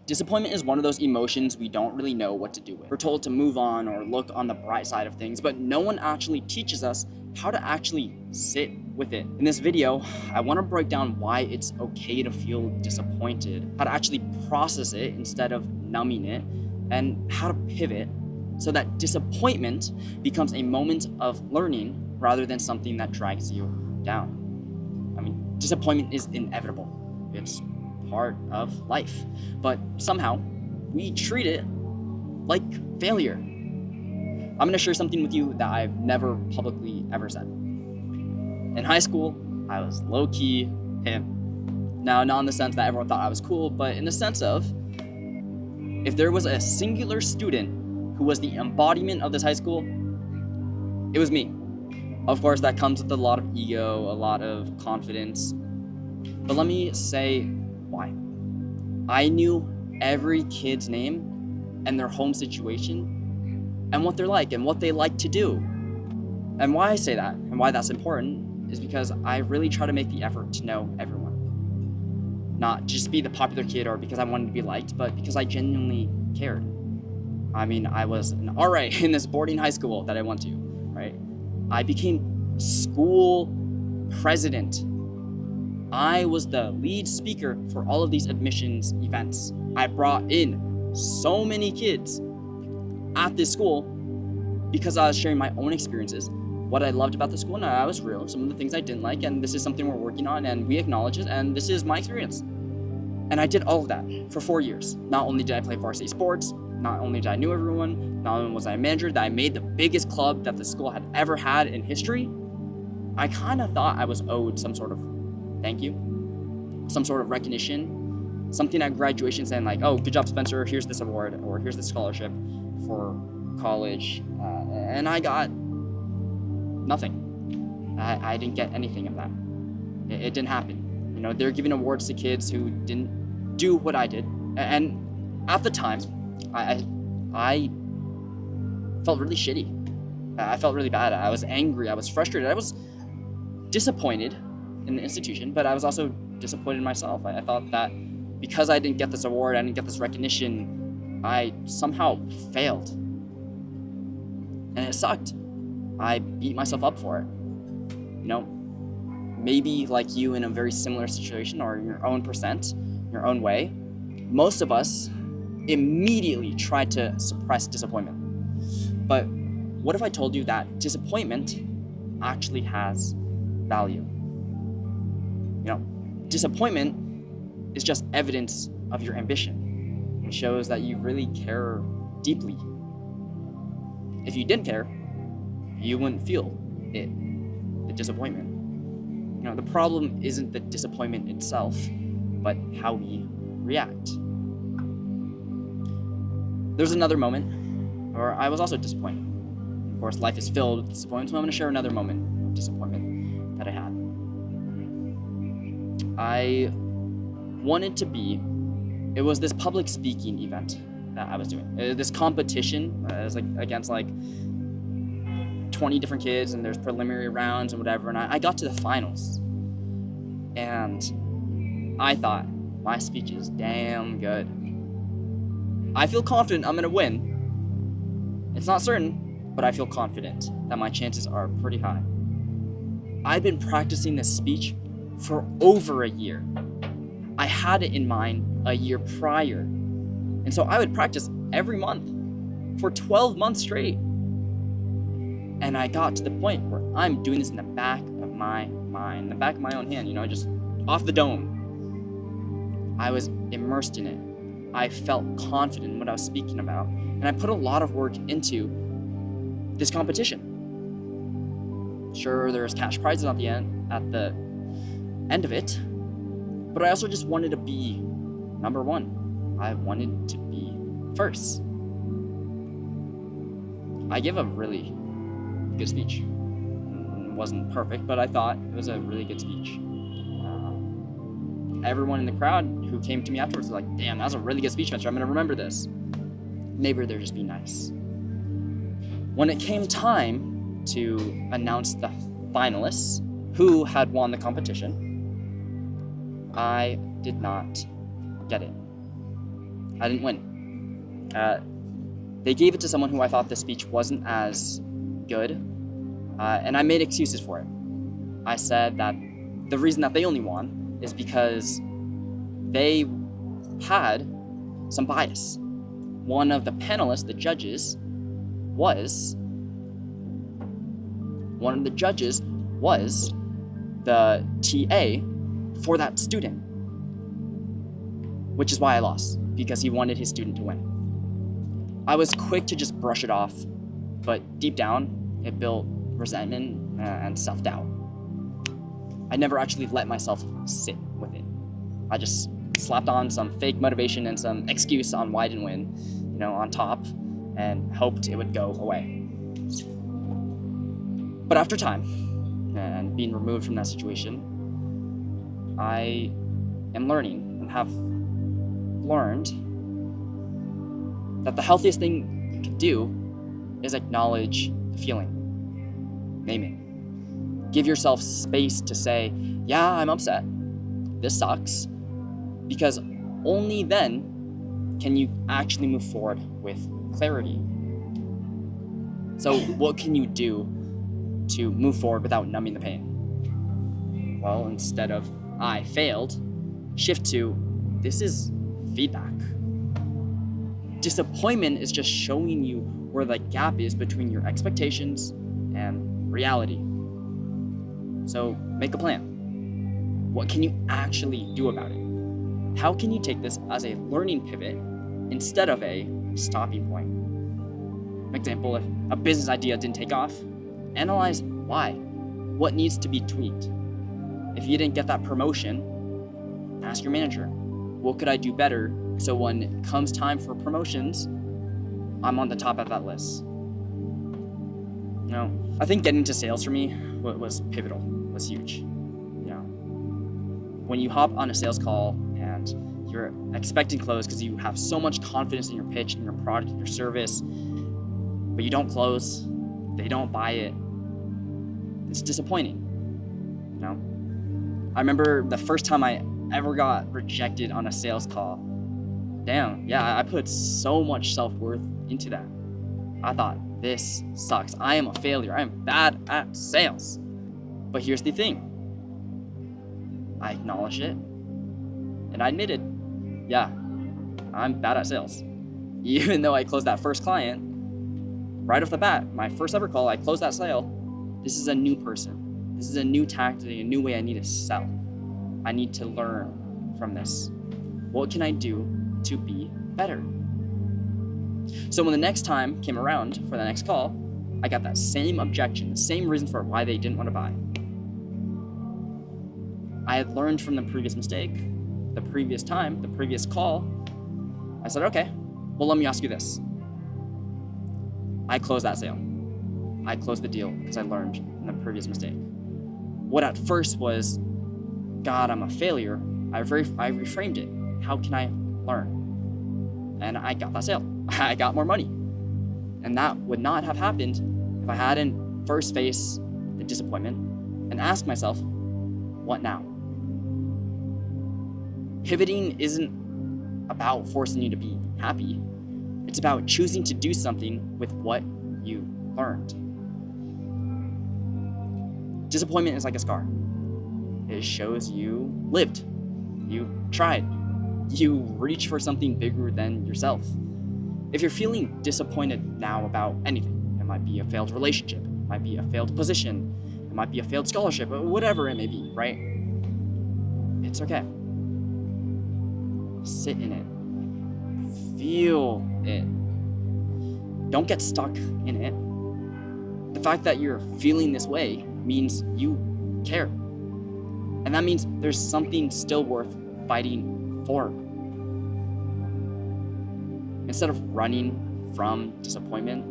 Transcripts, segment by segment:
Disappointment is one of those emotions we don't really know what to do with. We're told to move on or look on the bright side of things, but no one actually teaches us how to actually sit with it. In this video, I want to break down why it's okay to feel disappointed, how to actually process it instead of numbing it, and how to pivot so that disappointment becomes a moment of learning rather than something that drags you down. I mean, disappointment is inevitable. It's part of life, but somehow we treat it like failure. I'm gonna share something with you that I've never publicly ever said. In high school, I was low-key him. Now, not in the sense that everyone thought I was cool, but in the sense of, if there was a singular student who was the embodiment of this high school, it was me. Of course, that comes with a lot of ego, a lot of confidence, but let me say why. I knew every kid's name and their home situation and what they're like and what they like to do. And why I say that and why that's important is because I really try to make the effort to know everyone. Not just be the popular kid or because I wanted to be liked, but because I genuinely cared. I mean, I was an RA in this boarding high school that I went to, right? I became school president. I was the lead speaker for all of these admissions events. I brought in so many kids at this school because I was sharing my own experiences, what I loved about the school, and I was real, some of the things I didn't like, and this is something we're working on, and we acknowledge it, and this is my experience. And I did all of that for 4 years. Not only did I play varsity sports, not only did I know everyone, not only was I a manager, that I made the biggest club that the school had ever had in history, I kind of thought I was owed some sort of thank you, some sort of recognition, something at graduation saying like, oh, good job, Spencer, here's this award, or here's this scholarship for college, and I got nothing. I didn't get anything of that. It didn't happen. You know, they're giving awards to kids who didn't do what I did, and at the time, I felt really shitty. I felt really bad. I was angry. I was frustrated. I was disappointed in the institution, but I was also disappointed in myself. I thought that because I didn't get this award, I didn't get this recognition, I somehow failed. And it sucked. I beat myself up for it. You know, maybe like you in a very similar situation or in your own percent, your own way, most of us immediately try to suppress disappointment. But what if I told you that disappointment actually has value? You know, disappointment is just evidence of your ambition. It shows that you really care deeply. If you didn't care, you wouldn't feel it, the disappointment. You know, the problem isn't the disappointment itself, but how we react. There's another moment where I was also disappointed. Of course, life is filled with disappointment, so I'm going to share another moment of disappointment that I had. I wanted to be, it was this public speaking event that I was doing. This competition, it was like against like 20 different kids, and there's preliminary rounds and whatever, and I got to the finals. And I thought, my speech is damn good. I feel confident I'm gonna win. It's not certain, but I feel confident that my chances are pretty high. I've been practicing this speech for over a year. I had it in mind a year prior. And so I would practice every month for 12 months straight. And I got to the point where I'm doing this in the back of my mind, the back of my own hand, you know, just off the dome. I was immersed in it. I felt confident in what I was speaking about. And I put a lot of work into this competition. Sure, there's cash prizes at the end of it, but I also just wanted to be number one. I wanted to be first. I gave a really good speech. It wasn't perfect, but I thought it was a really good speech. Everyone in the crowd who came to me afterwards was like, damn, that was a really good speech, Spencer. I'm gonna remember this. Maybe they're just being nice. When it came time to announce the finalists who had won the competition, I did not get it. I didn't win. They gave it to someone who I thought the speech wasn't as good, and I made excuses for it. I said that the reason that they only won is because they had some bias. One of the panelists, the judges, was the TA for that student, which is why I lost, because he wanted his student to win. I was quick to just brush it off, but deep down, it built resentment and self-doubt. I never actually let myself sit with it. I just slapped on some fake motivation and some excuse on why I didn't win, on top, and hoped it would go away. But after time, and being removed from that situation, I am learning and have learned that the healthiest thing you can do is acknowledge the feeling. Name it. Give yourself space to say, yeah, I'm upset. This sucks. Because only then can you actually move forward with clarity. So what can you do to move forward without numbing the pain? Well, instead of I failed, shift to this is feedback. Disappointment is just showing you where the gap is between your expectations and reality. So make a plan. What can you actually do about it? How can you take this as a learning pivot instead of a stopping point? For example, if a business idea didn't take off, analyze why. What needs to be tweaked? If you didn't get that promotion, ask your manager, what could I do better so when it comes time for promotions, I'm on the top of that list? I think getting into sales for me was pivotal, was huge. When you hop on a sales call and you're expecting close because you have so much confidence in your pitch, in your product, in your service, but you don't close, they don't buy it, it's disappointing. I remember the first time I ever got rejected on a sales call. Damn, yeah, I put so much self-worth into that. I thought, this sucks. I am a failure. I am bad at sales. But here's the thing. I acknowledged it, and I admitted, yeah, I'm bad at sales. Even though I closed that first client, right off the bat, my first ever call, I closed that sale. This is a new person. This is a new tactic, a new way I need to sell. I need to learn from this. What can I do to be better? So when the next time came around for the next call, I got that same objection, the same reason for why they didn't want to buy. I had learned from the previous mistake, the previous time, the previous call. I said, okay, well, let me ask you this. I closed that sale. I closed the deal because I learned from the previous mistake. What at first was, God, I'm a failure, I reframed it. How can I learn? And I got that sale. I got more money. And that would not have happened if I hadn't first faced the disappointment and asked myself, what now? Pivoting isn't about forcing you to be happy. It's about choosing to do something with what you learned. Disappointment is like a scar. It shows you lived, you tried, you reached for something bigger than yourself. If you're feeling disappointed now about anything, it might be a failed relationship, it might be a failed position, it might be a failed scholarship, or whatever it may be, right? It's okay. Sit in it. Feel it. Don't get stuck in it. The fact that you're feeling this way means you care. And that means there's something still worth fighting for. Instead of running from disappointment,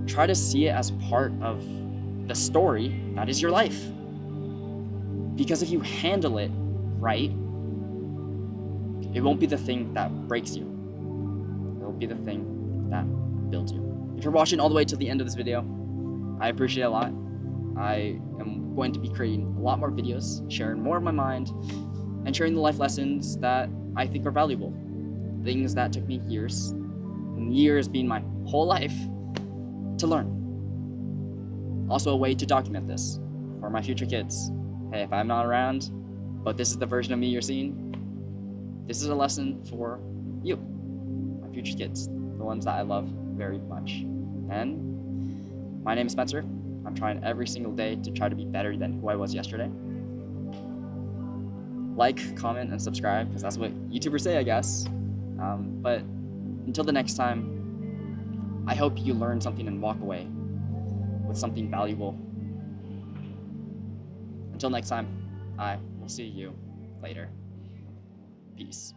try to see it as part of the story that is your life. Because if you handle it right, it won't be the thing that breaks you. It will be the thing that builds you. If you're watching all the way to the end of this video, I appreciate it a lot. I am going to be creating a lot more videos, sharing more of my mind, and sharing the life lessons that I think are valuable. things that took me years, and years being my whole life, to learn. Also a way to document this for my future kids. Hey, if I'm not around, but this is the version of me you're seeing, this is a lesson for you, my future kids, the ones that I love very much. And my name is Spencer. I'm trying every single day to try to be better than who I was yesterday. Like, comment, and subscribe, because that's what YouTubers say, I guess. But until the next time, I hope you learn something and walk away with something valuable. Until next time, I will see you later. Peace.